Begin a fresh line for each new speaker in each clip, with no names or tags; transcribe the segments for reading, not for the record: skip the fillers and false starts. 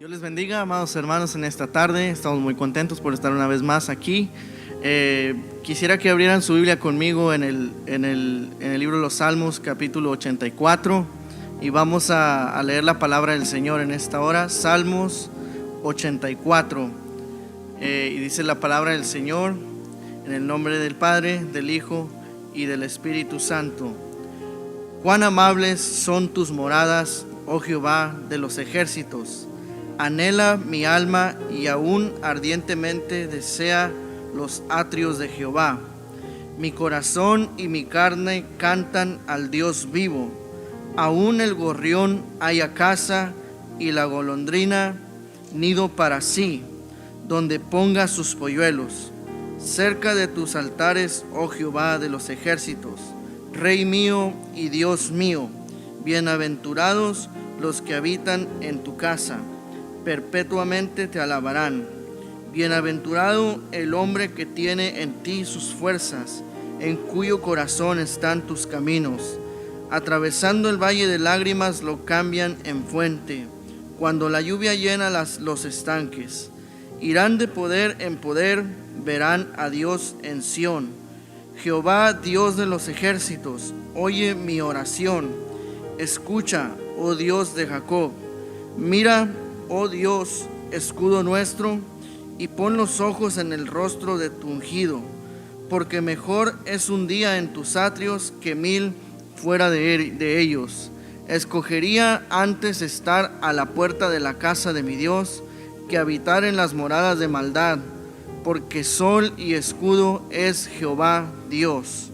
Dios les bendiga, amados hermanos, en esta tarde. Estamos muy contentos por estar una vez más aquí. Quisiera que abrieran su Biblia conmigo en el libro de los Salmos, capítulo 84. Y vamos a leer la palabra del Señor en esta hora. Salmos 84. Y dice la palabra del Señor, en el nombre del Padre, del Hijo y del Espíritu Santo. Cuán amables son tus moradas, oh Jehová de los ejércitos. Anhela mi alma y aún ardientemente desea los atrios de Jehová. Mi corazón y mi carne cantan al Dios vivo. Aún el gorrión halla casa y la golondrina nido para sí, donde ponga sus polluelos. Cerca de tus altares, oh Jehová de los ejércitos, Rey mío y Dios mío, bienaventurados los que habitan en tu casa, perpetuamente te alabarán. Bienaventurado el hombre que tiene en ti sus fuerzas, en cuyo corazón están tus caminos. Atravesando el valle de lágrimas lo cambian en fuente, cuando la lluvia llena los estanques. Irán de poder en poder, verán a Dios en Sión. Jehová, Dios de los ejércitos, oye mi oración. Escucha, oh Dios de Jacob. Mira, oh Dios, escudo nuestro, y pon los ojos en el rostro de tu ungido, porque mejor es un día en tus atrios que 1000 fuera de ellos. Escogería antes estar a la puerta de la casa de mi Dios, que habitar en las moradas de maldad, porque sol y escudo es Jehová Dios.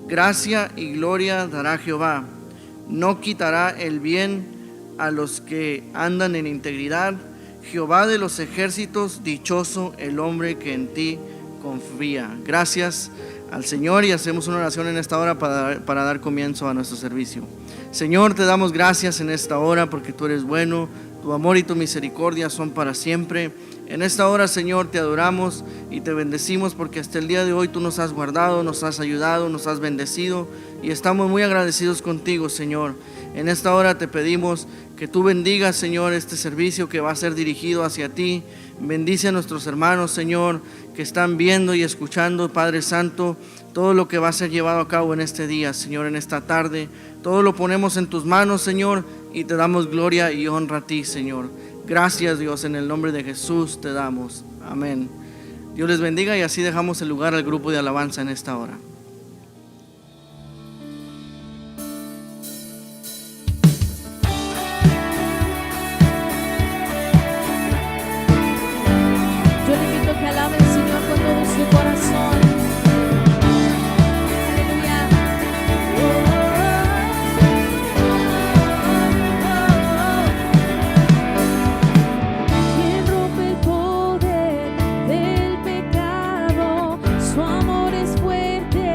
Gracia y gloria dará Jehová. No quitará el bien a los que andan en integridad. Jehová de los ejércitos, dichoso el hombre que en ti confía. Gracias al Señor, y hacemos una oración en esta hora para dar comienzo a nuestro servicio. Señor, te damos gracias en esta hora porque tú eres bueno, tu amor y tu misericordia son para siempre. En esta hora, Señor, te adoramos y te bendecimos porque hasta el día de hoy tú nos has guardado, nos has ayudado, nos has bendecido, y estamos muy agradecidos contigo, Señor. En esta hora te pedimos que tú bendigas, Señor, este servicio que va a ser dirigido hacia ti. Bendice a nuestros hermanos, Señor, que están viendo y escuchando, Padre Santo, todo lo que va a ser llevado a cabo en este día, Señor, en esta tarde. Todo lo ponemos en tus manos, Señor, y te damos gloria y honra a ti, Señor. Gracias, Dios, en el nombre de Jesús te damos. Amén. Dios les bendiga, y así dejamos el lugar al grupo de alabanza en esta hora.
Yo le invito a que alabe al Señor con todo su corazón. Aleluya. Quien rompe el poder del pecado, su amor es fuerte.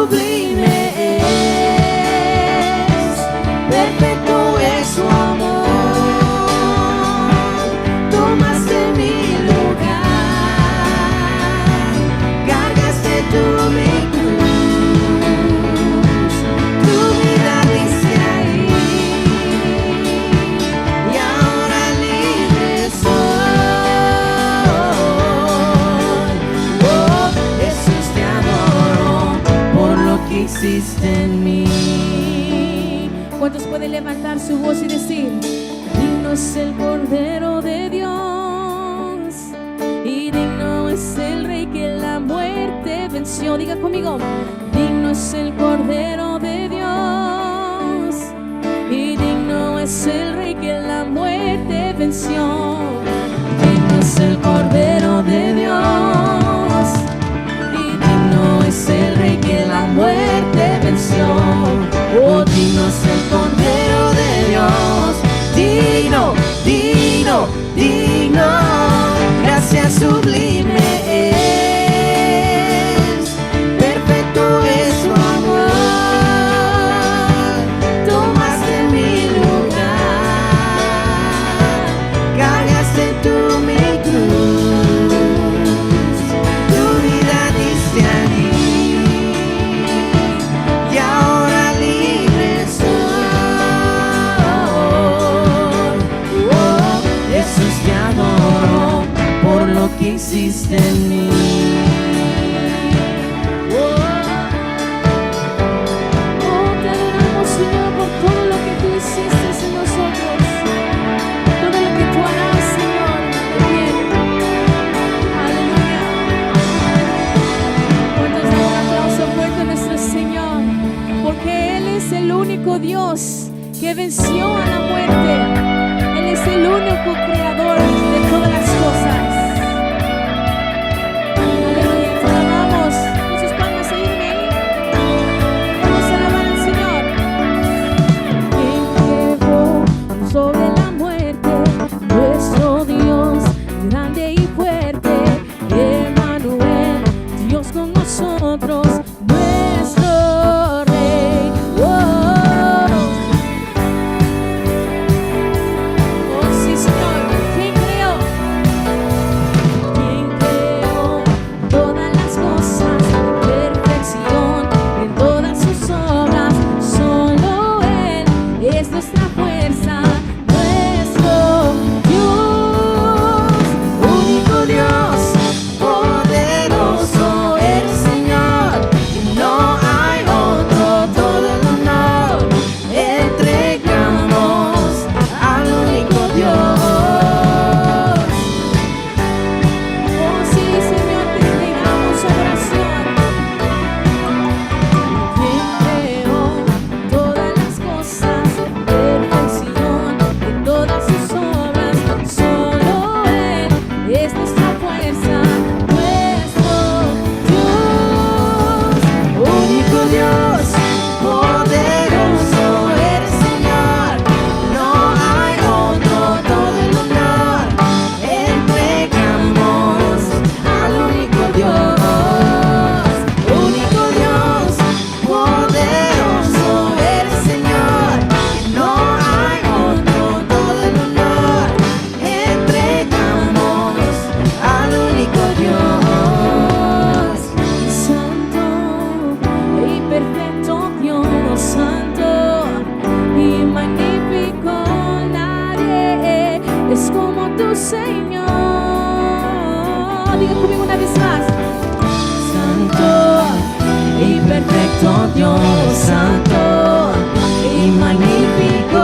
sublime es, perfecto es su amor. Tomaste mi lugar, cargaste tú mi cruz, tu vida diste ahí, y ahora libre soy. Oh, Jesús, te adoro por lo que hiciste en mí. ¿Cuántos pueden levantar su voz y decir: digno es el Cordero de Dios, y digno es el Rey que la muerte venció? Diga conmigo: digno es el Cordero de Dios, y digno es el Rey que la muerte venció. Digno es el Cordero de Dios, y digno es el Rey que la muerte venció. Oh, digno es el Cordero de Dios, digno, digno, digno. Gracias sublime es, perfecto es su amor. Tomaste mi lugar, cargaste tú mi cruz, tu vida diste allí, y ahora libre soy. Oh, Jesús, te adoro por lo que hiciste en mí. Oh, te adoramos, Señor, por todo lo que tú hiciste en nosotros, todo lo que tú harás, Señor. Bien. Aleluya. ¿Cuántos dan un aplauso fuerte a nuestro Señor? Porque Él es el único Dios que venció a la muerte. Él es el único creador de todas las cosas. Aleluya, te alabamos. Con sus palmas, ayúdenme ahí. Vamos a alabar al Señor. Quien llevó sobre la muerte, nuestro Dios, grande y fuerte, Emmanuel, Dios con nosotros, nuestro Rey. Oh, sí, Señor. ¿Quién creó? ¿Quién creó todas las cosas en perfección, en todas sus obras? Solo Él es nuestra fuerza, nuestro Dios, único Dios, poderoso el Señor, y no hay otro. Todo el honor entregamos al único Dios. Oh, sí, Señor, te entregamos adoración. Quien creó todas las cosas en perfección, en todas sus obras, solo Él es nuestra fuerza, nuestro Dios, único Dios, poderoso eres, Señor, no hay otro. Todo el honor entregamos al único Dios, poderoso eres, Señor, no hay otro. Todo el honor entregamos al único Dios. Santo y perfecto Dios, santo y magnífico, nadie es como tu Señor. Diga conmigo una vez más: santo y perfecto Dios, santo y magnífico,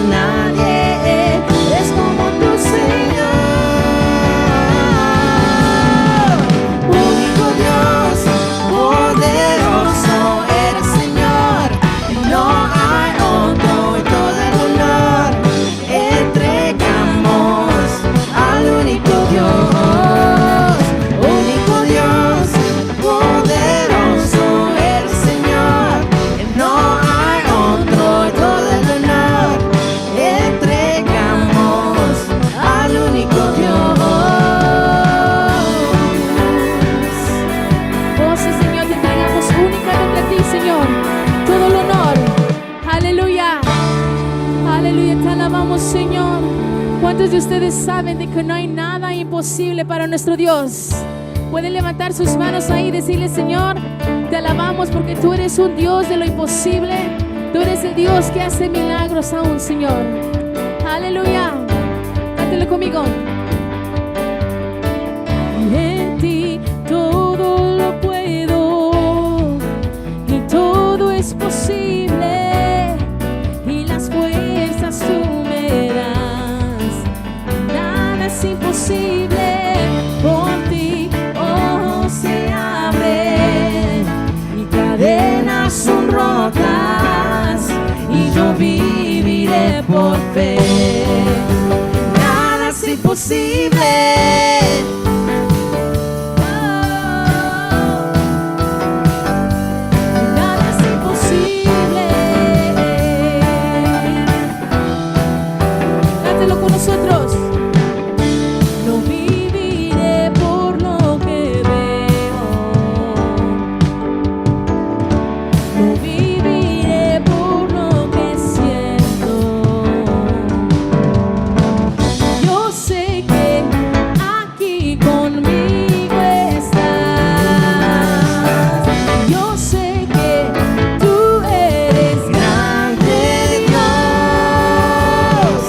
nadie es como tu Señor. Único Dios, poderoso eres, Señor, y no hay otro. Y todo el honor entregamos al único Dios, poderoso eres, Señor, y no adoramos, Señor. ¿Cuántos de ustedes saben de que no hay nada imposible para nuestro Dios? Pueden levantar sus manos ahí y decirle: Señor, te alabamos porque tú eres un Dios de lo imposible. Tú eres el Dios que hace milagros aún, Señor. Aleluya. Cántelo conmigo. Y en ti todo lo puedo y todo es posible, y las fuerzas tú me das. Nada es imposible. Por ti ojos se abren y cadenas son rotas, y yo viviré por fe. Nada es imposible. Nada es imposible. Cántelo con nosotros. No viviré por lo que veo, no viviré por lo que siento. Yo sé que aquí conmigo estás. Yo sé que tú eres grande, Dios,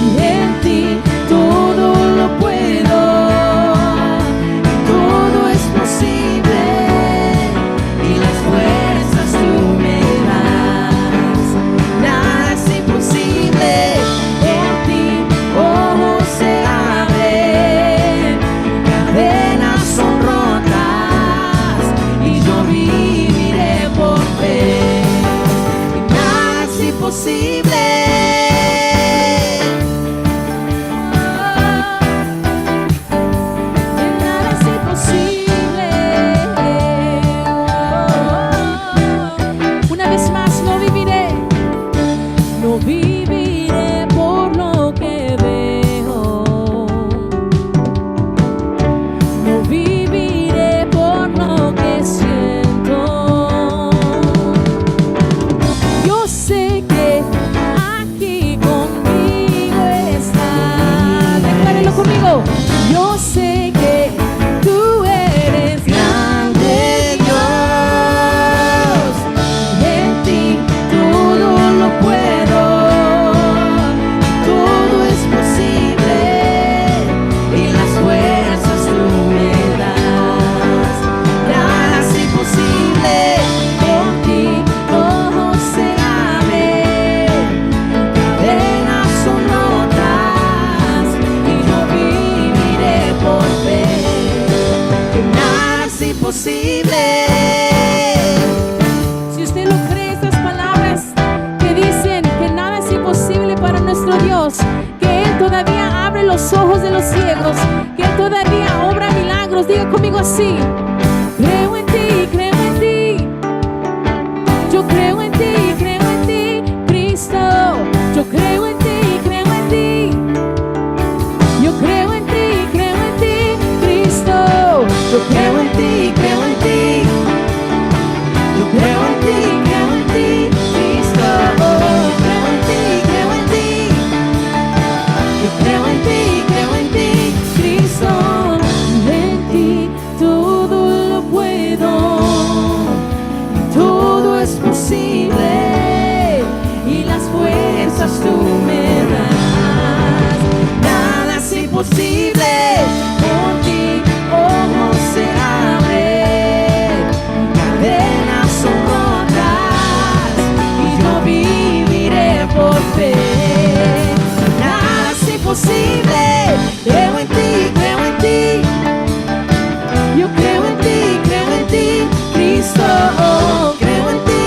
y en ti todo lo puedo, todo es posible, y las fuerzas tú me das. Nada es imposible. Por ti ojos se abren, cadenas son rotas, y yo viviré por fe. Nada es imposible. Nada es imposible. Una vez más, no viviré, no viviré por lo que veo, no viviré por lo que siento. Yo sé que aquí conmigo estás. Declárelo conmigo. Yo sé que tú eres grande, Dios. En ti todo lo puedo, todo es posible, y las fuerzas tú me das. Nada es imposible. Por ti ojos se abren, cadenas son rotas, y yo viviré por fe. Que nada es imposible. Si usted lo cree, estas palabras que dicen que nada es imposible para nuestro Dios, que Él todavía abre los ojos de los ciegos, que Él todavía obra milagros, diga conmigo así: creo en ti, creo en ti. Yo creo en ti, Cristo. Yo creo en ti, yo creo en ti, Cristo. Yo creo en ti, yo creo en ti, Cristo. Creo en ti, yo creo en ti, Cristo. En ti todo lo puedo, todo es posible, y las fuerzas tú me das. Nada es imposible. Por ti ojos se abren, cadenas son rotas, y yo viviré por fe. Nada es imposible. Creo en ti, yo creo en ti, Cristo. Creo en ti,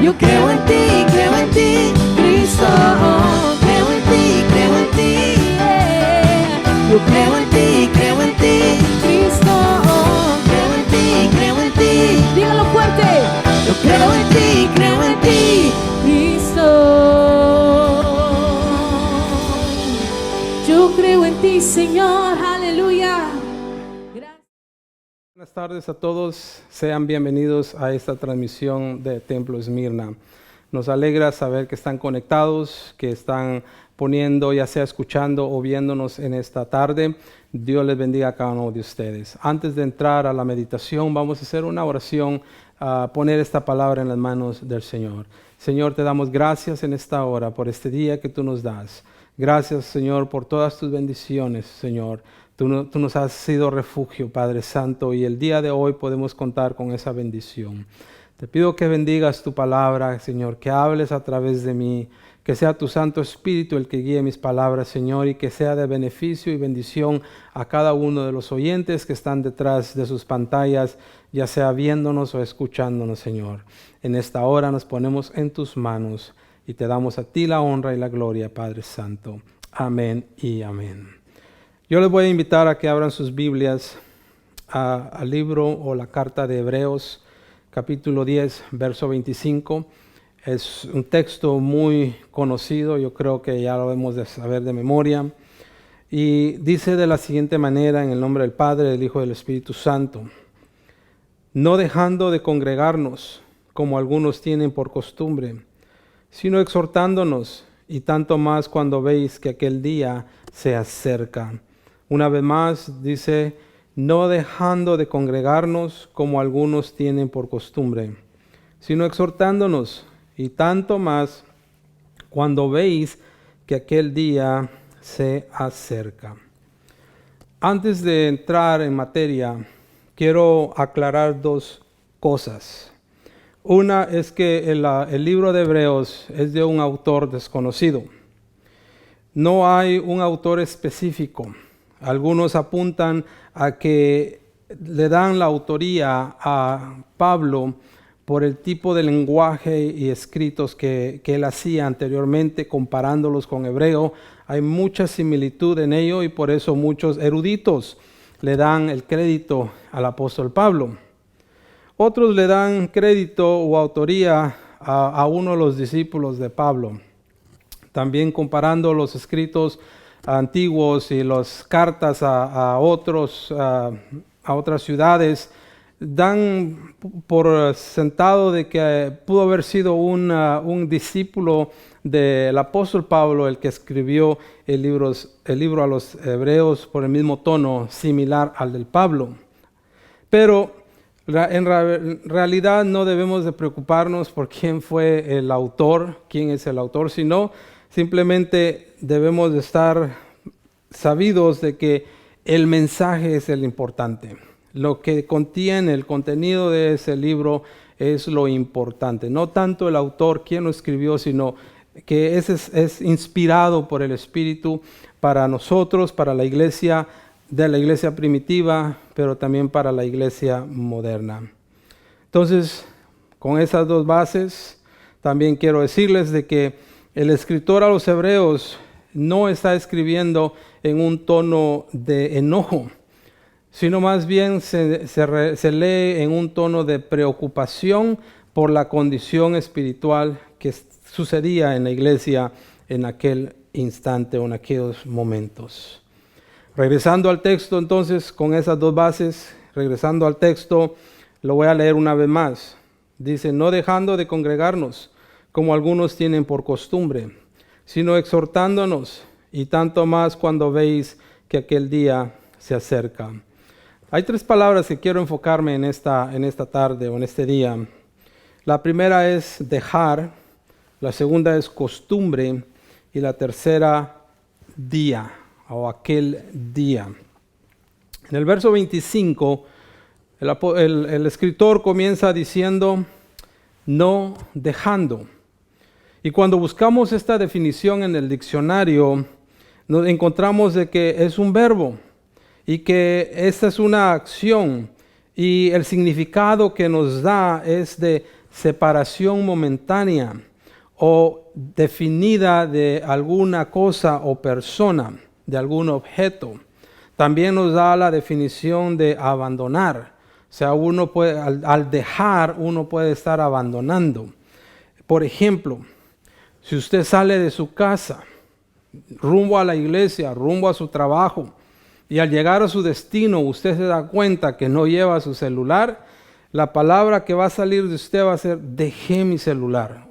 yo creo en ti, Cristo. Creo en ti, yo creo en ti, Cristo. Creo en ti, dígalo fuerte. Yo creo en ti, Cristo. Yo creo en ti, Señor. Aleluya. Gracias.
Buenas tardes a todos, sean bienvenidos a esta transmisión de Templo Esmirna. Nos alegra saber que están conectados, que están poniendo, ya sea escuchando o viéndonos en esta tarde. Dios les bendiga a cada uno de ustedes. Antes de entrar a la meditación, vamos a hacer una oración, a poner esta palabra en las manos del Señor. Señor, te damos gracias en esta hora por este día que tú nos das. Gracias, Señor, por todas tus bendiciones, Señor. Tú nos has sido refugio, Padre Santo, y el día de hoy podemos contar con esa bendición. Te pido que bendigas tu palabra, Señor, que hables a través de mí, que sea tu Santo Espíritu el que guíe mis palabras, Señor, y que sea de beneficio y bendición a cada uno de los oyentes que están detrás de sus pantallas, ya sea viéndonos o escuchándonos, Señor. En esta hora nos ponemos en tus manos y te damos a ti la honra y la gloria, Padre Santo. Amén y amén. Yo les voy a invitar a que abran sus Biblias al libro o la carta de Hebreos, capítulo 10, verso 25. Es un texto muy conocido, yo creo que ya lo debemos de saber de memoria. Y dice de la siguiente manera, en el nombre del Padre, del Hijo y del Espíritu Santo: no dejando de congregarnos, como algunos tienen por costumbre, sino exhortándonos, y tanto más cuando veis que aquel día se acerca. Una vez más dice: no dejando de congregarnos como algunos tienen por costumbre, sino exhortándonos, y tanto más cuando veis que aquel día se acerca. Antes de entrar en materia, quiero aclarar dos cosas. Una es que el libro de Hebreos es de un autor desconocido. No hay un autor específico. Algunos apuntan a que le dan la autoría a Pablo por el tipo de lenguaje y escritos que él hacía anteriormente, comparándolos con hebreo. Hay mucha similitud en ello y por eso muchos eruditos le dan el crédito al apóstol Pablo. Otros le dan crédito o autoría a uno de los discípulos de Pablo. También comparando los escritos antiguos y las cartas a otras ciudades, dan por sentado de que pudo haber sido un discípulo del apóstol Pablo el que escribió el libro a los hebreos por el mismo tono similar al del Pablo. Pero en realidad no debemos de preocuparnos por quién fue el autor, quién es el autor, sino simplemente debemos de estar sabidos de que el mensaje es el importante. Lo que contiene el contenido de ese libro es lo importante. No tanto el autor, quién lo escribió, sino que es inspirado por el Espíritu para nosotros, para la iglesia, de la iglesia primitiva, pero también para la iglesia moderna. Entonces, con esas dos bases, también quiero decirles de que el escritor a los hebreos no está escribiendo en un tono de enojo, sino más bien se lee en un tono de preocupación por la condición espiritual que sucedía en la iglesia en aquel instante o en aquellos momentos. Regresando al texto entonces, con esas dos bases, regresando al texto, lo voy a leer una vez más. Dice: no dejando de congregarnos, como algunos tienen por costumbre, sino exhortándonos, y tanto más cuando veis que aquel día se acerca. Hay tres palabras que quiero enfocarme en esta tarde o en este día. La primera es dejar, la segunda es costumbre y la tercera día o aquel día. En el verso 25, el escritor comienza diciendo: no dejando. Y cuando buscamos esta definición en el diccionario, nos encontramos de que es un verbo y que esta es una acción, y el significado que nos da es de separación momentánea o definida de alguna cosa o persona, de algún objeto. También nos da la definición de abandonar. O sea, uno puede, al dejar, uno puede estar abandonando. Por ejemplo, si usted sale de su casa, rumbo a la iglesia, rumbo a su trabajo, y al llegar a su destino usted se da cuenta que no lleva su celular, la palabra que va a salir de usted va a ser: dejé mi celular.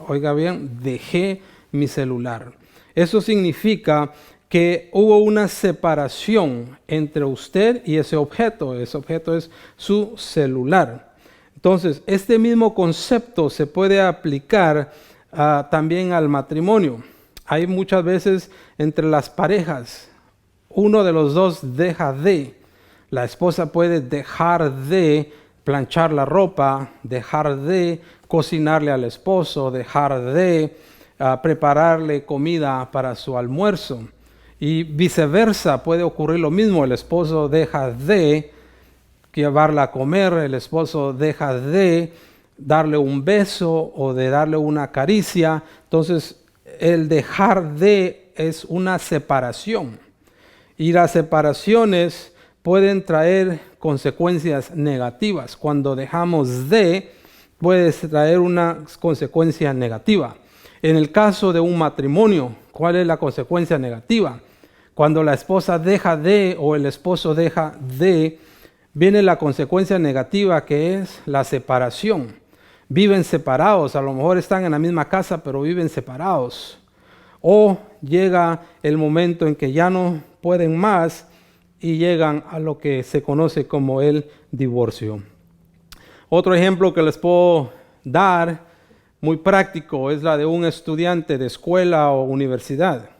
oiga bien, dejé mi celular. Eso significa que hubo una separación entre usted y ese objeto. Ese objeto es su celular. Entonces, este mismo concepto se puede aplicar también al matrimonio. Hay muchas veces entre las parejas, uno de los dos deja de. La esposa puede dejar de planchar la ropa, dejar de cocinarle al esposo, dejar de prepararle comida para su almuerzo. Y viceversa, puede ocurrir lo mismo. El esposo deja de llevarla a comer, el esposo deja de darle un beso o de darle una caricia. Entonces, el dejar de es una separación. Y las separaciones pueden traer consecuencias negativas. Cuando dejamos de, puede traer una consecuencia negativa. En el caso de un matrimonio, ¿cuál es la consecuencia negativa? Cuando la esposa deja de o el esposo deja de, viene la consecuencia negativa, que es la separación. Viven separados, a lo mejor están en la misma casa, pero viven separados. O llega el momento en que ya no pueden más y llegan a lo que se conoce como el divorcio. Otro ejemplo que les puedo dar, muy práctico, es la de un estudiante de escuela o universidad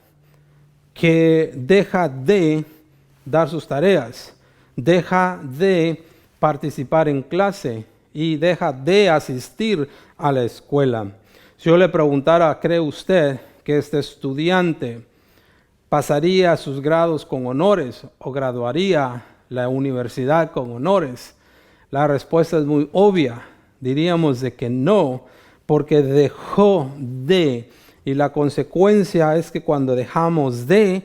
que deja de dar sus tareas, deja de participar en clase y deja de asistir a la escuela. Si yo le preguntara, ¿cree usted que este estudiante pasaría sus grados con honores o graduaría la universidad con honores? La respuesta es muy obvia. Diríamos de que no, porque dejó de. Y la consecuencia es que cuando dejamos de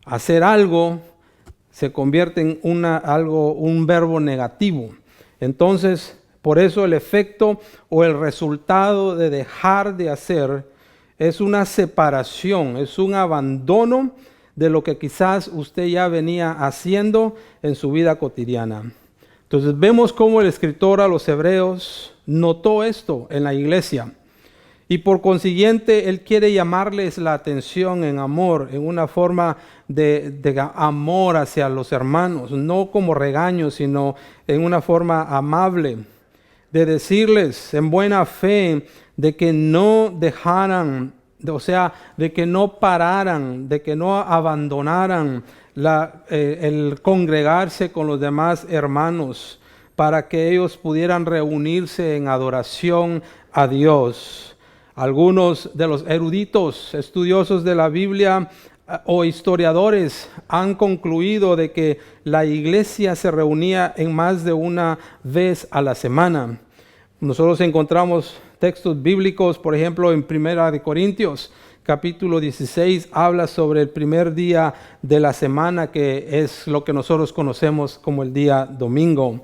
hacer algo, se convierte en un verbo negativo. Entonces, por eso el efecto o el resultado de dejar de hacer es una separación, es un abandono de lo que quizás usted ya venía haciendo en su vida cotidiana. Entonces vemos cómo el escritor a los Hebreos notó esto en la iglesia. Y por consiguiente, él quiere llamarles la atención en amor, en una forma de amor hacia los hermanos, no como regaño, sino en una forma amable, de decirles en buena fe de que no dejaran, o sea, de que no pararan, de que no abandonaran el congregarse con los demás hermanos, para que ellos pudieran reunirse en adoración a Dios. Algunos de los eruditos, estudiosos de la Biblia o historiadores han concluido de que la iglesia se reunía en más de una vez a la semana. Nosotros encontramos textos bíblicos, por ejemplo, en 1 Corintios, capítulo 16, habla sobre el primer día de la semana, que es lo que nosotros conocemos como el día domingo.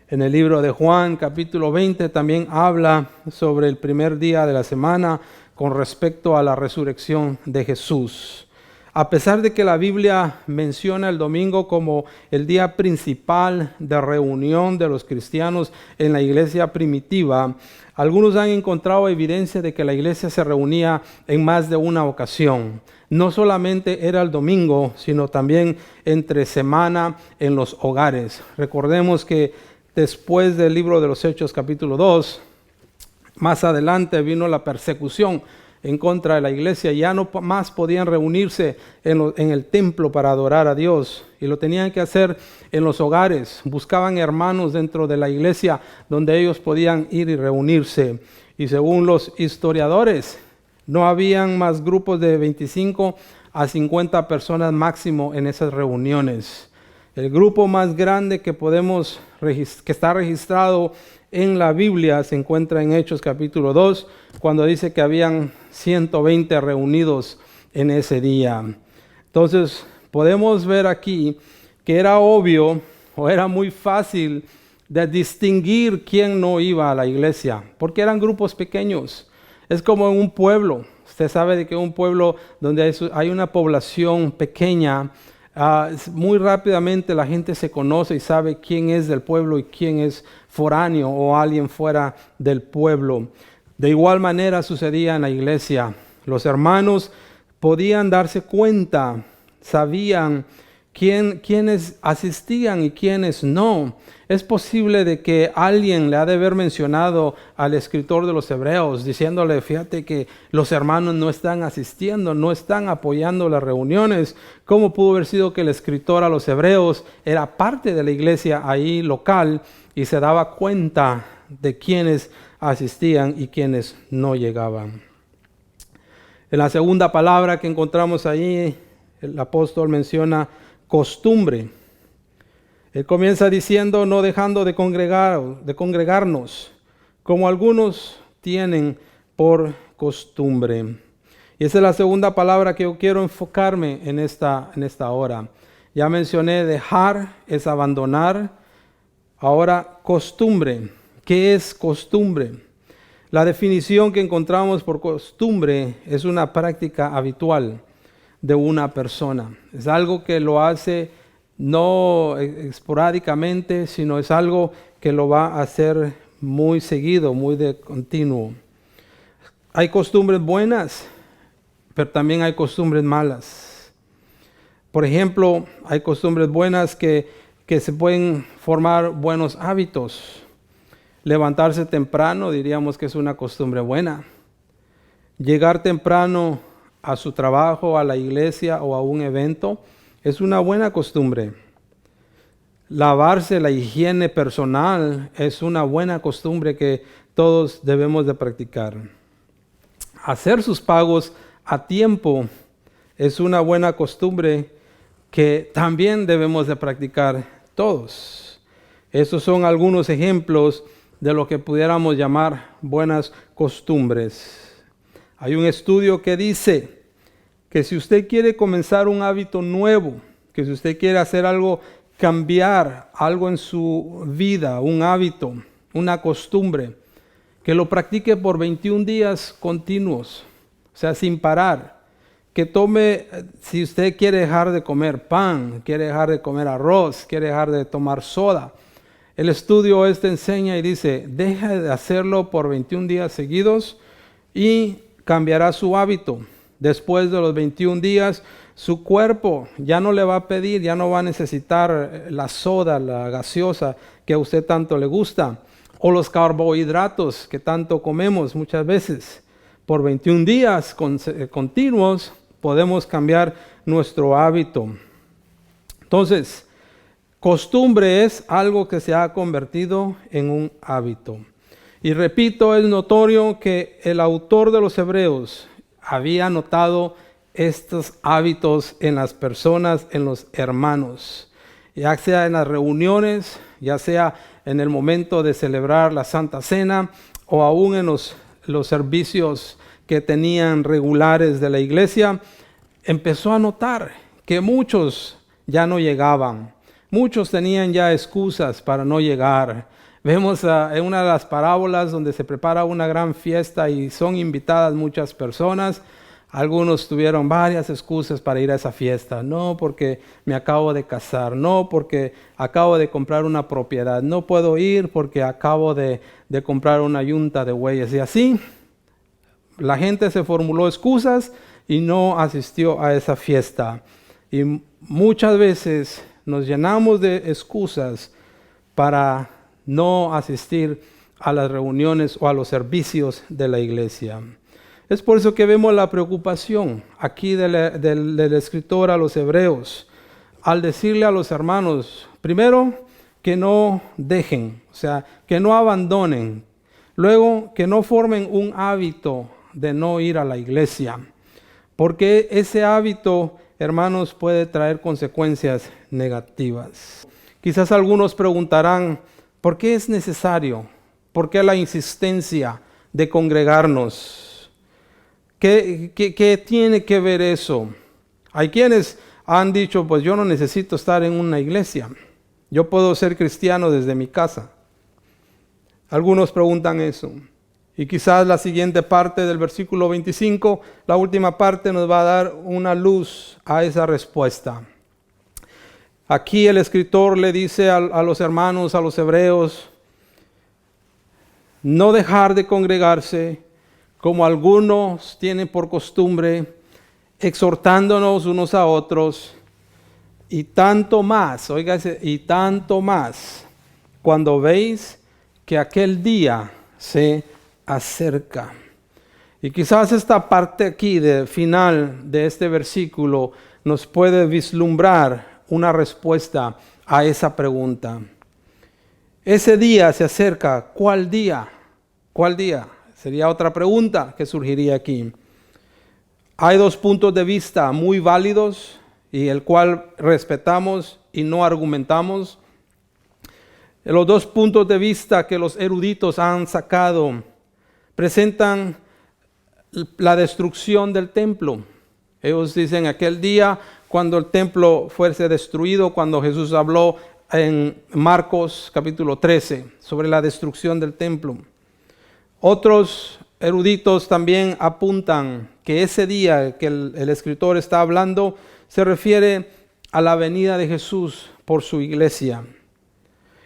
En el libro de Juan, capítulo 20, también habla sobre el primer día de la semana con respecto a la resurrección de Jesús. A pesar de que la Biblia menciona el domingo como el día principal de reunión de los cristianos en la iglesia primitiva, algunos han encontrado evidencia de que la iglesia se reunía en más de una ocasión. No solamente era el domingo, sino también entre semana en los hogares. Recordemos que después del libro de los Hechos capítulo 2, más adelante vino la persecución en contra de la iglesia. Ya no más podían reunirse en el templo para adorar a Dios, y lo tenían que hacer en los hogares. Buscaban hermanos dentro de la iglesia donde ellos podían ir y reunirse. Y según los historiadores, no habían más grupos de 25 a 50 personas máximo en esas reuniones. El grupo más grande que está registrado en la Biblia se encuentra en Hechos capítulo 2, cuando dice que habían 120 reunidos en ese día. Entonces, podemos ver aquí que era obvio o era muy fácil de distinguir quién no iba a la iglesia, porque eran grupos pequeños. Es como en un pueblo. Usted sabe de que un pueblo donde hay una población pequeña, muy rápidamente la gente se conoce y sabe quién es del pueblo y quién es foráneo o alguien fuera del pueblo. De igual manera sucedía en la iglesia. Los hermanos podían darse cuenta, sabían quiénes asistían y quiénes no. Es posible de que alguien le ha de haber mencionado al escritor de los Hebreos, diciéndole, fíjate que los hermanos no están asistiendo, no están apoyando las reuniones. ¿Cómo pudo haber sido que el escritor a los Hebreos era parte de la iglesia ahí local y se daba cuenta de quiénes asistían y quiénes no llegaban? En la segunda palabra que encontramos ahí, el apóstol menciona costumbre. Él comienza diciendo, no dejando de congregarnos, como algunos tienen por costumbre. Y esa es la segunda palabra que yo quiero enfocarme en esta hora. Ya mencioné dejar, es abandonar. Ahora, costumbre. ¿Qué es costumbre? La definición que encontramos por costumbre es una práctica habitual de una persona. Es algo que lo hace no esporádicamente, sino es algo que lo va a hacer muy seguido, muy de continuo. Hay costumbres buenas, pero también hay costumbres malas. Por ejemplo, hay costumbres buenas que se pueden formar buenos hábitos. Levantarse temprano, diríamos que es una costumbre buena. Llegar temprano a su trabajo, a la iglesia o a un evento, es una buena costumbre. Lavarse, la higiene personal, es una buena costumbre que todos debemos de practicar. Hacer sus pagos a tiempo es una buena costumbre que también debemos de practicar todos. Esos son algunos ejemplos de lo que pudiéramos llamar buenas costumbres. Hay un estudio que dice que si usted quiere comenzar un hábito nuevo, que si usted quiere hacer algo, cambiar algo en su vida, un hábito, una costumbre, que lo practique por 21 días continuos, o sea, sin parar. Que tome, si usted quiere dejar de comer pan, quiere dejar de comer arroz, quiere dejar de tomar soda, el estudio enseña y dice, deja de hacerlo por 21 días seguidos y cambiará su hábito. Después de los 21 días, su cuerpo ya no le va a pedir, ya no va a necesitar la soda, la gaseosa que a usted tanto le gusta, o los carbohidratos que tanto comemos muchas veces. Por 21 días continuos podemos cambiar nuestro hábito. Entonces, costumbre es algo que se ha convertido en un hábito. Y repito, es notorio que el autor de los Hebreos había notado estos hábitos en las personas, en los hermanos, ya sea en las reuniones, ya sea en el momento de celebrar la Santa Cena o aún en los servicios que tenían regulares de la iglesia. Empezó a notar que muchos ya no llegaban, muchos tenían ya excusas para no llegar. Vemos en una de las parábolas donde se prepara una gran fiesta y son invitadas muchas personas. Algunos tuvieron varias excusas para ir a esa fiesta. No, porque me acabo de casar. No, porque acabo de comprar una propiedad. No puedo ir porque acabo de comprar una yunta de bueyes. Y así, la gente se formuló excusas y no asistió a esa fiesta. Y muchas veces nos llenamos de excusas para no asistir a las reuniones o a los servicios de la iglesia. Es por eso que vemos la preocupación aquí del escritor a los Hebreos, al decirle a los hermanos, primero, que no dejen, o sea, que no abandonen. Luego, que no formen un hábito de no ir a la iglesia, porque ese hábito, hermanos, puede traer consecuencias negativas. Quizás algunos preguntarán, ¿por qué es necesario? ¿Por qué la insistencia de congregarnos? ¿Qué tiene que ver eso? Hay quienes han dicho, pues yo no necesito estar en una iglesia. Yo puedo ser cristiano desde mi casa. Algunos preguntan eso. Y quizás la siguiente parte del versículo 25, la última parte, nos va a dar una luz a esa respuesta. Aquí el escritor le dice a los hermanos, a los hebreos, no dejar de congregarse, como algunos tienen por costumbre, exhortándonos unos a otros, y tanto más, óigase, y tanto más, cuando veis que aquel día se acerca. Y quizás esta parte aquí de final de este versículo nos puede vislumbrar una respuesta a esa pregunta. Ese día se acerca. ¿Cuál día? ¿Cuál día? Sería otra pregunta que surgiría aquí. Hay dos puntos de vista muy válidos y el cual respetamos y no argumentamos. Los dos puntos de vista que los eruditos han sacado presentan la destrucción del templo. Ellos dicen aquel día cuando el templo fuese destruido, cuando Jesús habló en Marcos capítulo 13 sobre la destrucción del templo. Otros eruditos también apuntan que ese día que el escritor está hablando se refiere a la venida de Jesús por su iglesia.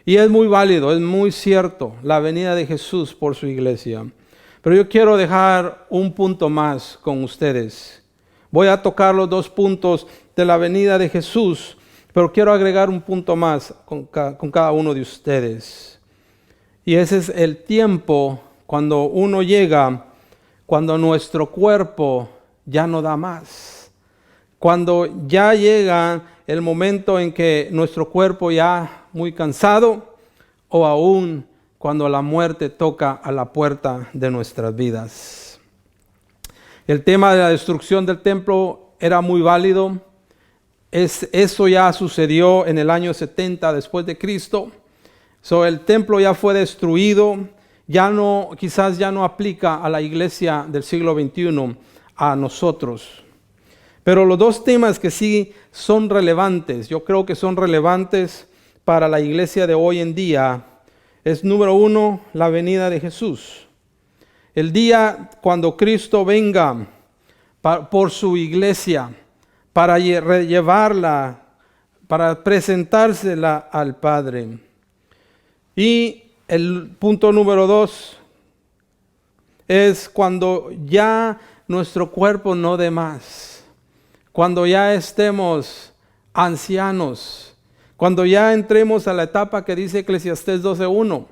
Y es muy válido, es muy cierto, la venida de Jesús por su iglesia. Pero yo quiero dejar un punto más con ustedes. Voy a tocar los dos puntos de la venida de Jesús, pero quiero agregar un punto más con cada uno de ustedes. Y ese es el tiempo cuando uno llega, cuando nuestro cuerpo ya no da más. Cuando ya llega el momento en que nuestro cuerpo ya muy cansado, o aún cuando la muerte toca a la puerta de nuestras vidas. El tema de la destrucción del templo era muy válido. Eso ya sucedió en el año 70 después de Cristo. El templo ya fue destruido. Quizás ya no aplica a la iglesia del siglo XXI, a nosotros. Pero los dos temas que sí son relevantes, yo creo que son relevantes para la iglesia de hoy en día, es número uno, la venida de Jesús. El día cuando Cristo venga por su iglesia, para llevarla, para presentársela al Padre. Y el punto número dos es cuando ya nuestro cuerpo no dé más, cuando ya estemos ancianos, cuando ya entremos a la etapa que dice Eclesiastés 12:1.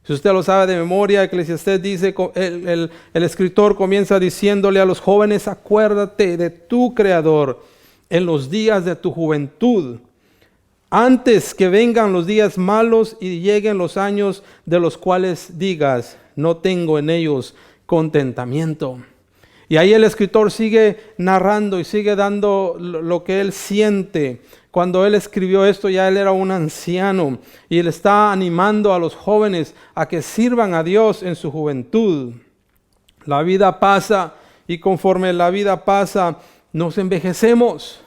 Si usted lo sabe de memoria, Eclesiastés dice, el escritor comienza diciéndole a los jóvenes: acuérdate de tu Creador en los días de tu juventud, antes que vengan los días malos y lleguen los años de los cuales digas, no tengo en ellos contentamiento. Y ahí el escritor sigue narrando y sigue dando lo que él siente. Cuando él escribió esto, ya él era un anciano y él está animando a los jóvenes a que sirvan a Dios en su juventud. La vida pasa y conforme la vida pasa, nos envejecemos.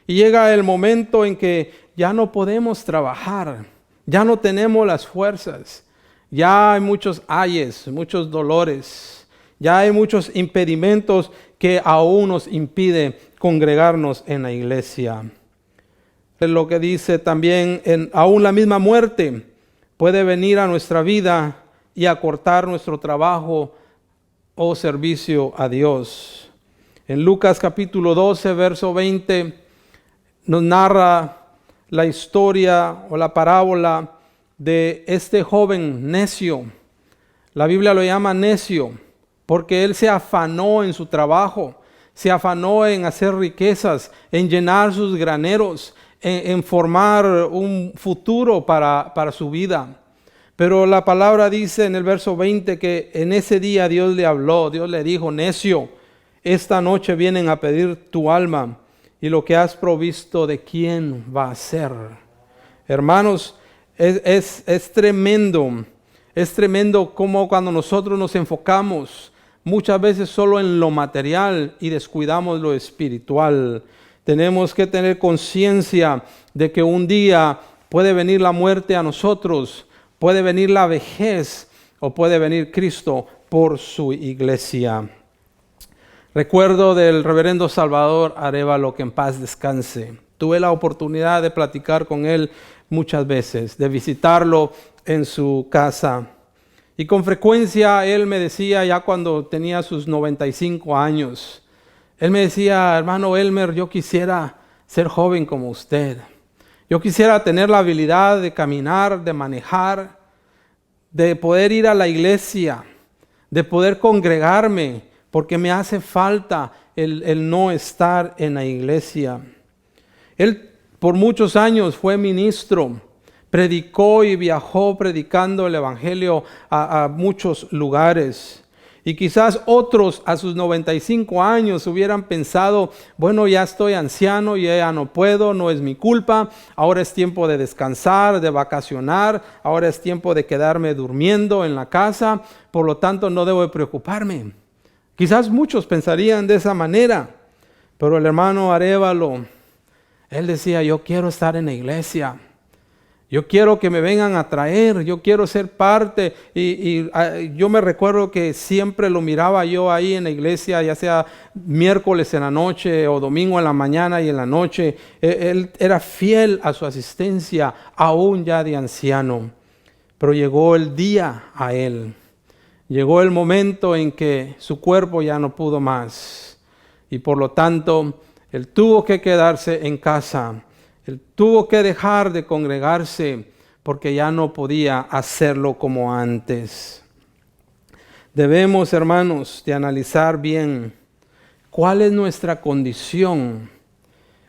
Y llega el momento en que ya no podemos trabajar, ya no tenemos las fuerzas, ya hay muchos ayes, muchos dolores. Ya hay muchos impedimentos que aún nos impiden congregarnos en la iglesia. Es lo que dice también, aún la misma muerte puede venir a nuestra vida y acortar nuestro trabajo o servicio a Dios. En Lucas capítulo 12, verso 20, nos narra la historia o la parábola de este joven necio. La Biblia lo llama necio, porque él se afanó en su trabajo, se afanó en hacer riquezas, en llenar sus graneros, en formar un futuro para su vida. Pero la palabra dice en el verso 20 que en ese día Dios le habló, Dios le dijo: necio, esta noche vienen a pedir tu alma, y lo que has provisto, ¿de quién va a ser? Hermanos, es tremendo. Es tremendo cómo cuando nosotros nos enfocamos muchas veces solo en lo material y descuidamos lo espiritual. Tenemos que tener conciencia de que un día puede venir la muerte a nosotros, puede venir la vejez o puede venir Cristo por su iglesia. Recuerdo del reverendo Salvador Arévalo, que en paz descanse. Tuve la oportunidad de platicar con él muchas veces, de visitarlo en su casa. Y con frecuencia él me decía, ya cuando tenía sus 95 años, él me decía, hermano Elmer, yo quisiera ser joven como usted. Yo quisiera tener la habilidad de caminar, de manejar, de poder ir a la iglesia, de poder congregarme, porque me hace falta el no estar en la iglesia. Él por muchos años fue ministro, predicó y viajó predicando el evangelio a muchos lugares. Y quizás otros a sus 95 años hubieran pensado, bueno, ya estoy anciano, ya no puedo, no es mi culpa, ahora es tiempo de descansar, de vacacionar, ahora es tiempo de quedarme durmiendo en la casa, por lo tanto no debo de preocuparme. Quizás muchos pensarían de esa manera, pero el hermano Arévalo, él decía, yo quiero estar en la iglesia. Yo quiero que me vengan a traer, yo quiero ser parte. Y yo me recuerdo que siempre lo miraba yo ahí en la iglesia, ya sea miércoles en la noche o domingo en la mañana y en la noche. Él era fiel a su asistencia, aún ya de anciano. Pero llegó el día a él. Llegó el momento en que su cuerpo ya no pudo más. Y por lo tanto, él tuvo que quedarse en casa. Él tuvo que dejar de congregarse porque ya no podía hacerlo como antes. Debemos, hermanos, de analizar bien cuál es nuestra condición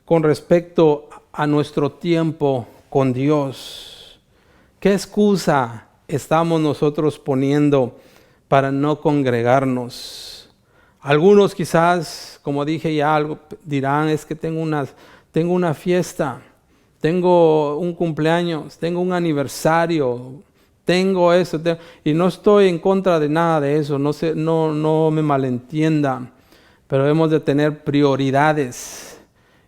con respecto a nuestro tiempo con Dios. ¿Qué excusa estamos nosotros poniendo para no congregarnos? Algunos quizás, como dije ya, algo dirán, es que tengo una fiesta, tengo un cumpleaños, tengo un aniversario, tengo eso, y no estoy en contra de nada de eso, no me malentienda, pero debemos de tener prioridades.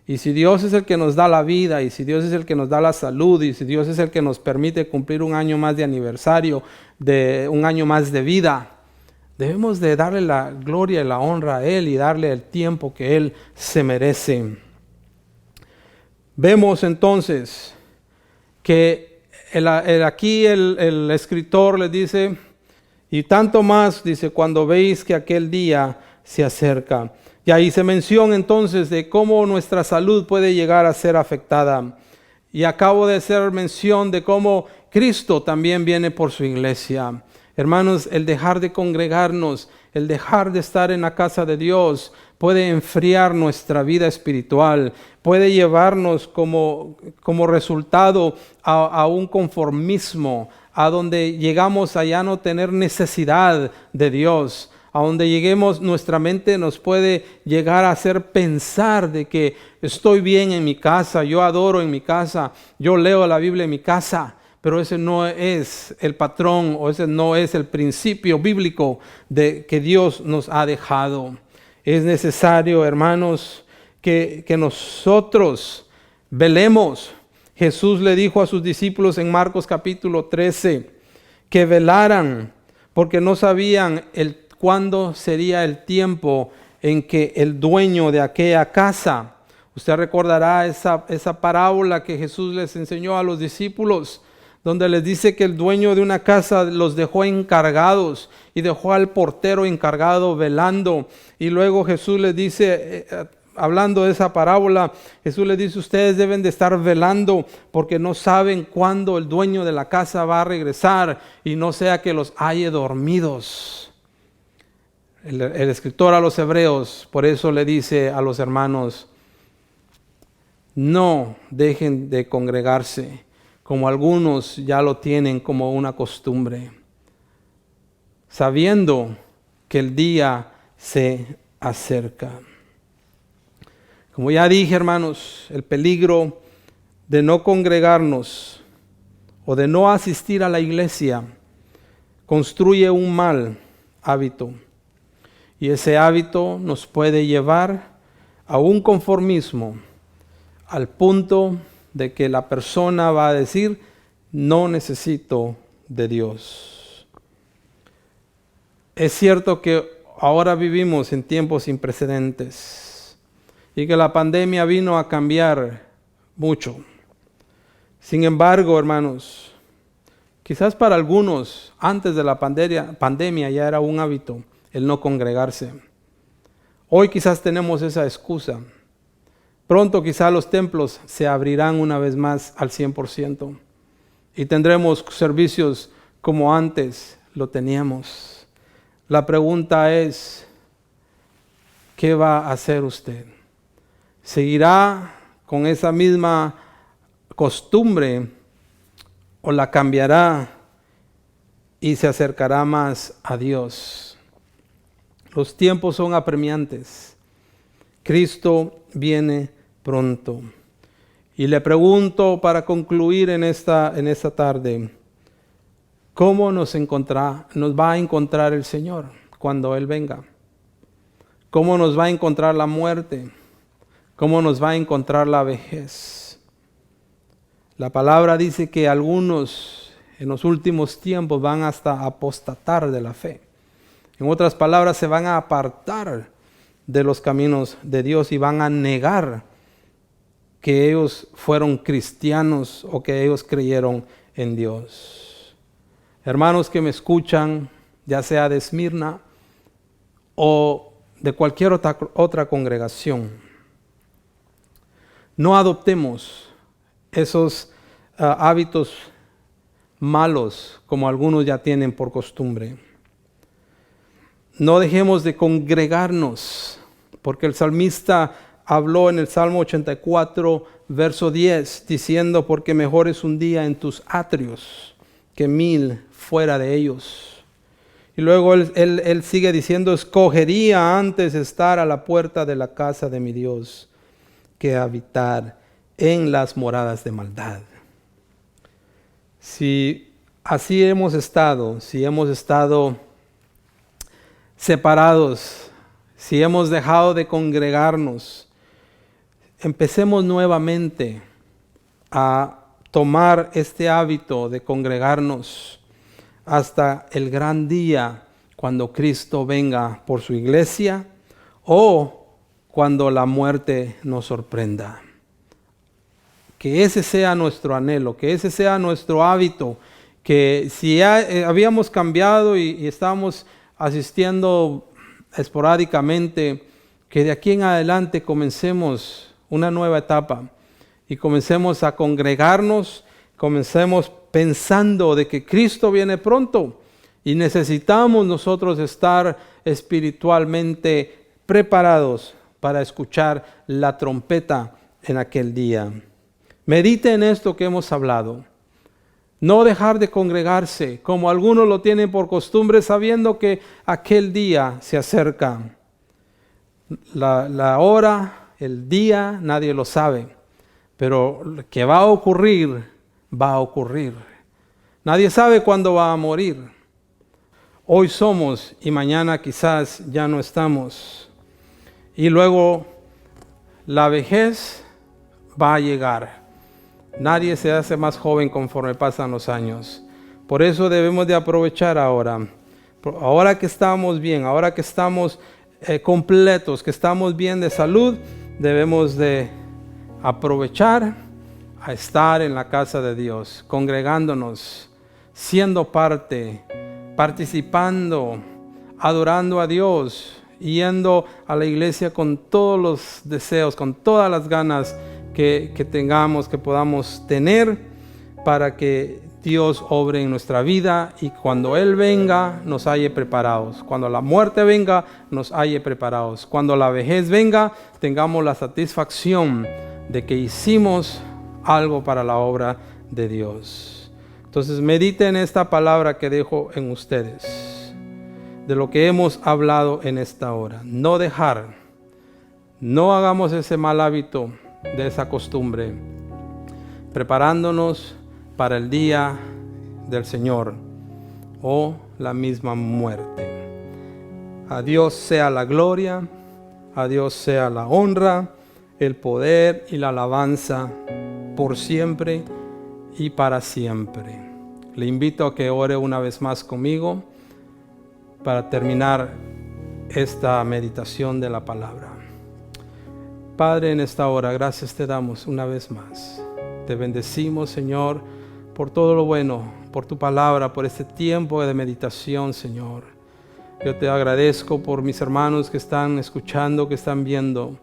Y si Dios es el que nos da la vida, y si Dios es el que nos da la salud, y si Dios es el que nos permite cumplir un año más de aniversario, de un año más de vida, debemos de darle la gloria y la honra a Él y darle el tiempo que Él se merece. Vemos entonces que aquí el escritor le dice, y tanto más, dice, cuando veis que aquel día se acerca. Y ahí se menciona entonces de cómo nuestra salud puede llegar a ser afectada. Y acabo de hacer mención de cómo Cristo también viene por su iglesia. Hermanos, el dejar de congregarnos, el dejar de estar en la casa de Dios puede enfriar nuestra vida espiritual, puede llevarnos como resultado a un conformismo, a donde llegamos a ya no tener necesidad de Dios, a donde lleguemos, nuestra mente nos puede llegar a hacer pensar de que estoy bien en mi casa, yo adoro en mi casa, yo leo la Biblia en mi casa. Pero ese no es el patrón o ese no es el principio bíblico de que Dios nos ha dejado. Es necesario, hermanos, que nosotros velemos. Jesús le dijo a sus discípulos en Marcos capítulo 13 que velaran porque no sabían cuándo sería el tiempo en que el dueño de aquella casa, usted recordará esa parábola que Jesús les enseñó a los discípulos, donde les dice que el dueño de una casa los dejó encargados y dejó al portero encargado velando. Y luego Jesús les dice, hablando de esa parábola, Jesús les dice, ustedes deben de estar velando porque no saben cuándo el dueño de la casa va a regresar y no sea que los halle dormidos. El escritor a los hebreos por eso le dice a los hermanos, no dejen de congregarse, como algunos ya lo tienen como una costumbre, sabiendo que el día se acerca. Como ya dije, hermanos, el peligro de no congregarnos o de no asistir a la iglesia construye un mal hábito. Y ese hábito nos puede llevar a un conformismo, al punto de que la persona va a decir, no necesito de Dios. Es cierto que ahora vivimos en tiempos sin precedentes y que la pandemia vino a cambiar mucho. Sin embargo, hermanos, Quizás para algunos, antes de la pandemia ya era un hábito el no congregarse. Hoy quizás tenemos esa excusa. Pronto quizás los templos se abrirán una vez más al 100% y tendremos servicios como antes lo teníamos. La pregunta es, ¿qué va a hacer usted? ¿Seguirá con esa misma costumbre o la cambiará y se acercará más a Dios? Los tiempos son apremiantes. Cristo viene pronto. Y le pregunto para concluir en esta tarde, ¿cómo nos va a encontrar el Señor cuando Él venga? ¿Cómo nos va a encontrar la muerte? ¿Cómo nos va a encontrar la vejez? La palabra dice que algunos en los últimos tiempos van hasta apostatar de la fe. En otras palabras, se van a apartar de los caminos de Dios y van a negar que ellos fueron cristianos o que ellos creyeron en Dios. Hermanos que me escuchan, ya sea de Esmirna o de cualquier otra congregación, no adoptemos esos hábitos malos como algunos ya tienen por costumbre. No dejemos de congregarnos, porque el salmista habló en el Salmo 84, verso 10, diciendo, porque mejor es un día en tus atrios que 1000 fuera de ellos. Y luego él sigue diciendo, escogería antes estar a la puerta de la casa de mi Dios que habitar en las moradas de maldad. Si así hemos estado, si hemos estado separados, si hemos dejado de congregarnos, empecemos nuevamente a tomar este hábito de congregarnos hasta el gran día cuando Cristo venga por su iglesia o cuando la muerte nos sorprenda. Que ese sea nuestro anhelo, que ese sea nuestro hábito, que si ya habíamos cambiado y estábamos asistiendo esporádicamente, que de aquí en adelante comencemos una nueva etapa y comencemos a congregarnos, comencemos pensando de que Cristo viene pronto y necesitamos nosotros estar espiritualmente preparados para escuchar la trompeta en aquel día. Medite en esto que hemos hablado. No dejar de congregarse, como algunos lo tienen por costumbre, sabiendo que aquel día se acerca. La hora, el día, nadie lo sabe. Pero lo que va a ocurrir, va a ocurrir. Nadie sabe cuándo va a morir. Hoy somos y mañana quizás ya no estamos. Y luego la vejez va a llegar. Nadie se hace más joven conforme pasan los años. Por eso debemos de aprovechar ahora. Ahora que estamos bien, ahora que estamos completos, que estamos bien de salud, debemos de aprovechar a estar en la casa de Dios, congregándonos, siendo parte, participando, adorando a Dios, yendo a la iglesia con todos los deseos, con todas las ganas que tengamos, que podamos tener para que Dios obre en nuestra vida y cuando Él venga nos halle preparados. Cuando la muerte venga nos halle preparados. Cuando la vejez venga tengamos la satisfacción de que hicimos algo para la obra de Dios. Entonces mediten esta palabra que dejo en ustedes, de lo que hemos hablado en esta hora. No dejar, no hagamos ese mal hábito de esa costumbre, preparándonos para el día del Señor o la misma muerte. A Dios sea la gloria, a Dios sea la honra, el poder y la alabanza por siempre y para siempre. Le invito a que ore una vez más conmigo para terminar esta meditación de la palabra. Padre, en esta hora, gracias te damos una vez más. Te bendecimos, Señor, por todo lo bueno, por tu palabra, por este tiempo de meditación, Señor. Yo te agradezco por mis hermanos que están escuchando, que están viendo.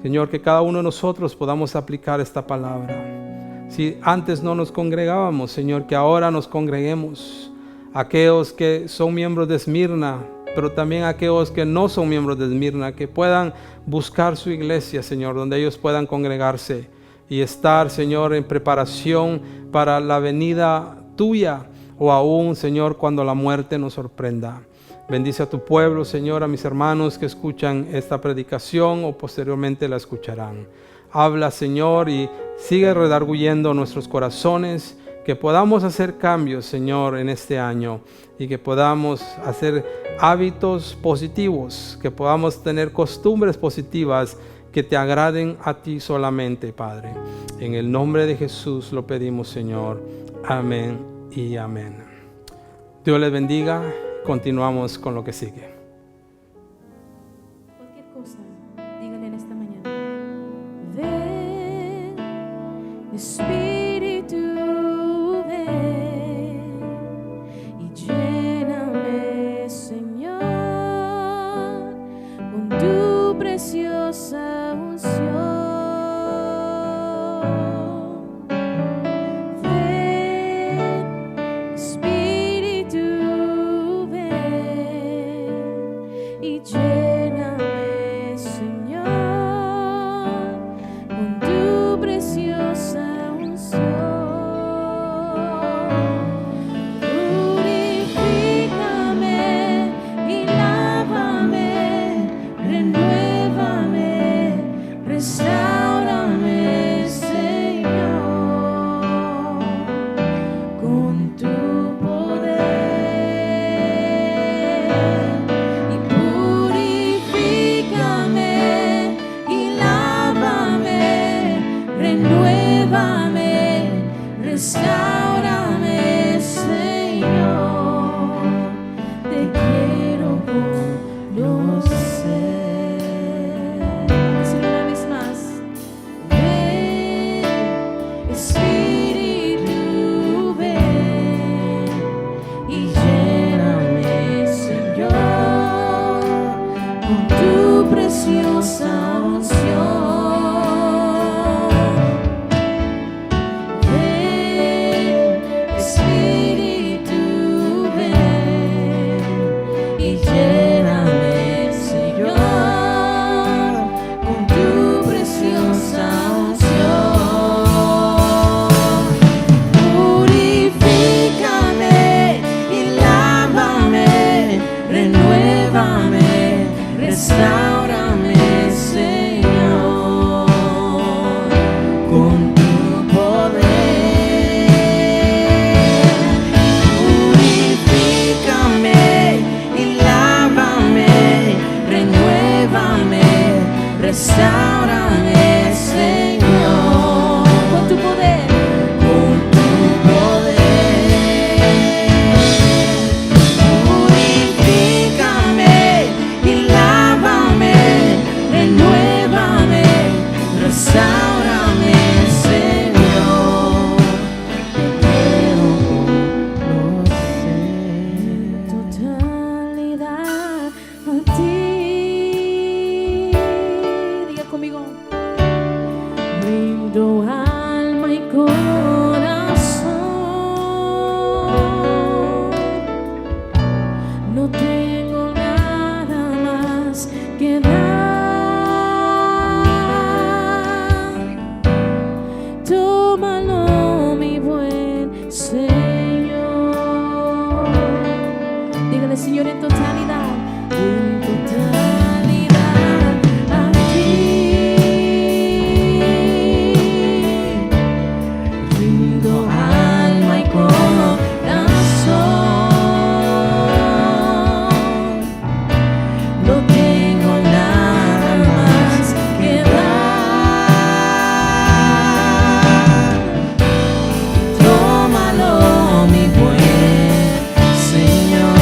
Señor, que cada uno de nosotros podamos aplicar esta palabra. Si antes no nos congregábamos, Señor, que ahora nos congreguemos. Aquellos que son miembros de Esmirna, pero también aquellos que no son miembros de Esmirna, que puedan buscar su iglesia, Señor, donde ellos puedan congregarse y estar, Señor, en preparación para la venida tuya, o aún, Señor, cuando la muerte nos sorprenda. Bendice a tu pueblo, Señor, a mis hermanos que escuchan esta predicación o posteriormente la escucharán. Habla, Señor, y sigue redarguyendo nuestros corazones, que podamos hacer cambios, Señor, en este año, y que podamos hacer hábitos positivos, que podamos tener costumbres positivas que te agraden a ti solamente, Padre. En el nombre de Jesús lo pedimos, Señor. Amén y amén. Dios les bendiga. Continuamos con lo que sigue.
Cualquier cosa, díganle en esta mañana. Ven, Espíritu, ven y lléname, Señor, con tu preciosa unción. Lléname, Señor, con tu preciosa unción. Purifícame y lávame, renuévame, restáurame, Señor, con tu restáurame, Señor, te quiero conocer. Decirlo una vez más. Ven, Espíritu, ven y lléname, Señor, con tu preciosa unción. Restáurame, Señor, con tu poder. Purifícame y lávame, renuévame, restáurame, Señor, con tu poder. Con tu poder. Purifícame y lávame, renuévame, restáurame, Señor, te quiero conocer. Totalidad a ti. Diga conmigo. Rindo alma y corazón. No tengo nada más que dar. Tómalo, mi buen Señor. Dígale, Señor, en totalidad, en totalidad a ti. Rindo alma y corazón. No tengo nada más que dar. Tómalo, mi buen Señor.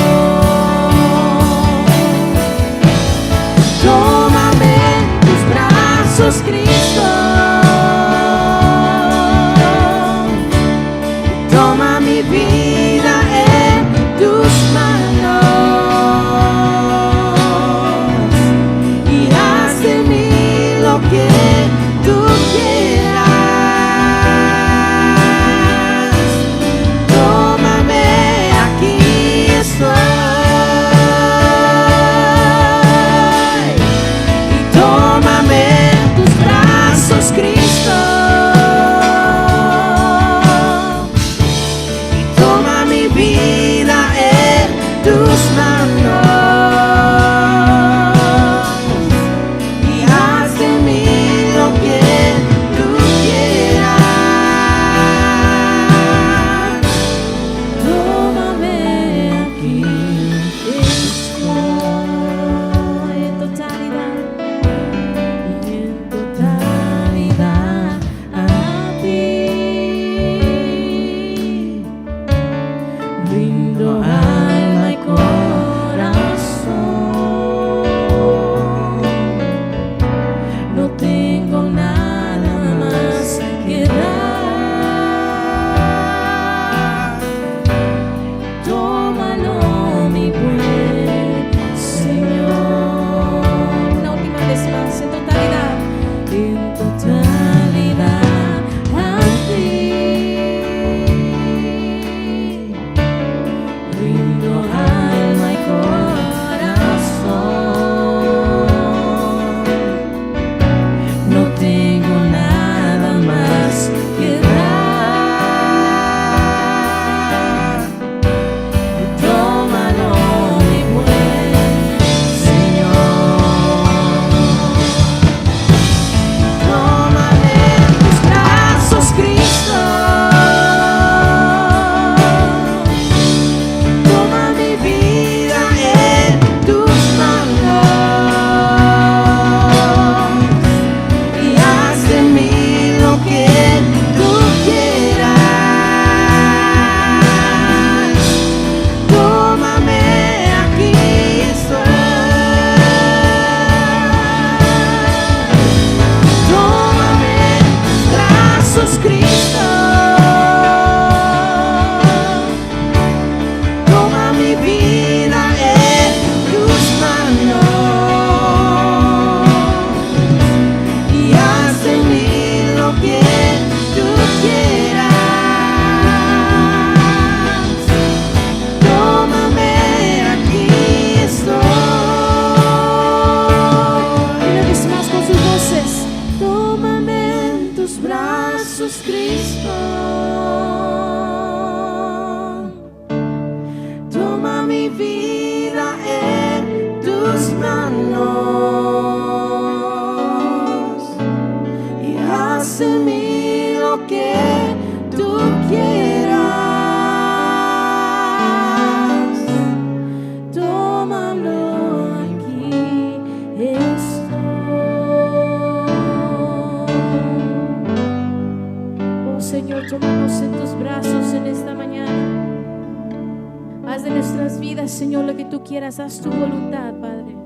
Haz, Señor, lo que tú quieras. Haz tu voluntad, Padre.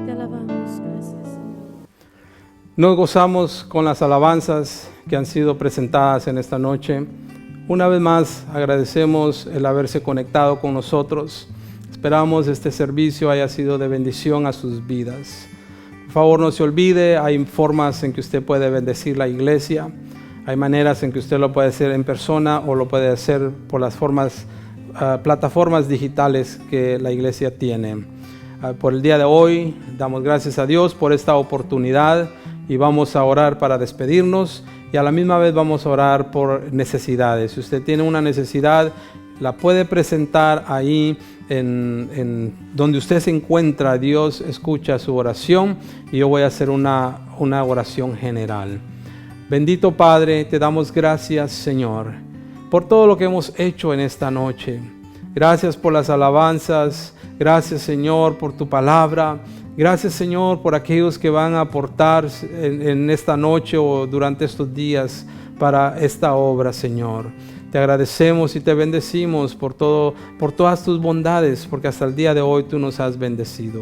Te alabamos. Gracias, Señor.
Nos gozamos con las alabanzas que han sido presentadas en esta noche. Una vez más agradecemos el haberse conectado con nosotros. Esperamos este servicio haya sido de bendición a sus vidas. Por favor, no se olvide, hay formas en que usted puede bendecir la iglesia. Hay maneras en que usted lo puede hacer en persona o lo puede hacer por las plataformas digitales que la iglesia tiene. Por el día de hoy, damos gracias a Dios por esta oportunidad y vamos a orar para despedirnos y a la misma vez vamos a orar por necesidades. Si usted tiene una necesidad, la puede presentar ahí en donde usted se encuentra. Dios escucha su oración y yo voy a hacer una oración general. Bendito Padre, te damos gracias, Señor, por todo lo que hemos hecho en esta noche. Gracias por las alabanzas. Gracias, Señor, por tu palabra. Gracias, Señor, por aquellos que van a aportar en esta noche o durante estos días para esta obra, Señor. Te agradecemos y te bendecimos por todas tus bondades, porque hasta el día de hoy tú nos has bendecido.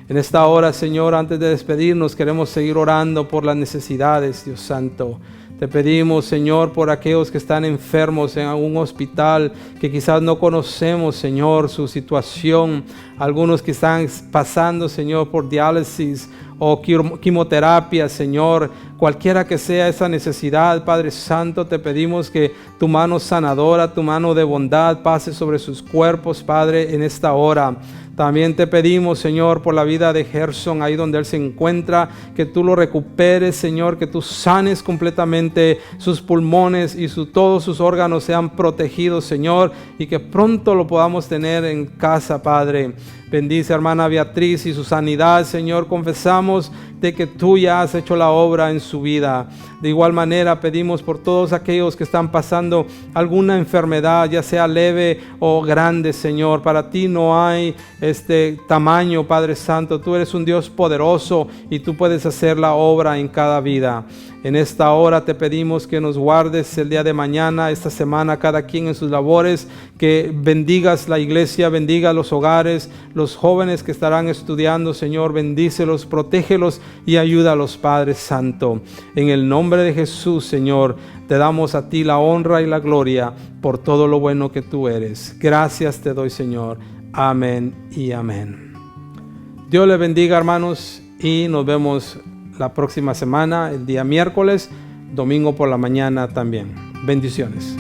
En esta hora, Señor, antes de despedirnos, queremos seguir orando por las necesidades, Dios Santo. Te pedimos, Señor, por aquellos que están enfermos en algún hospital, que quizás no conocemos, Señor, su situación. Algunos que están pasando, Señor, por diálisis o quimioterapia, Señor. Cualquiera que sea esa necesidad, Padre Santo, te pedimos que tu mano sanadora, tu mano de bondad pase sobre sus cuerpos, Padre, en esta hora. También te pedimos, Señor, por la vida de Gerson, ahí donde él se encuentra, que tú lo recuperes, Señor, que tú sanes completamente sus pulmones y todos sus órganos sean protegidos, Señor, y que pronto lo podamos tener en casa, Padre. Bendice a hermana Beatriz y su sanidad, Señor. Confesamos de que tú ya has hecho la obra en su vida. De igual manera pedimos por todos aquellos que están pasando alguna enfermedad, ya sea leve o grande, Señor. Para ti no hay tamaño, Padre Santo. Tú eres un Dios poderoso y tú puedes hacer la obra en cada vida. En esta hora te pedimos que nos guardes el día de mañana, esta semana, cada quien en sus labores, que bendigas la iglesia, bendiga los hogares, los jóvenes que estarán estudiando, Señor, bendícelos, protégelos y ayúdalos, Padre Santo. En el nombre de Jesús, Señor, te damos a ti la honra y la gloria por todo lo bueno que tú eres. Gracias te doy, Señor. Amén y amén. Dios les bendiga, hermanos, y nos vemos la próxima semana, el día miércoles, domingo por la mañana también. Bendiciones.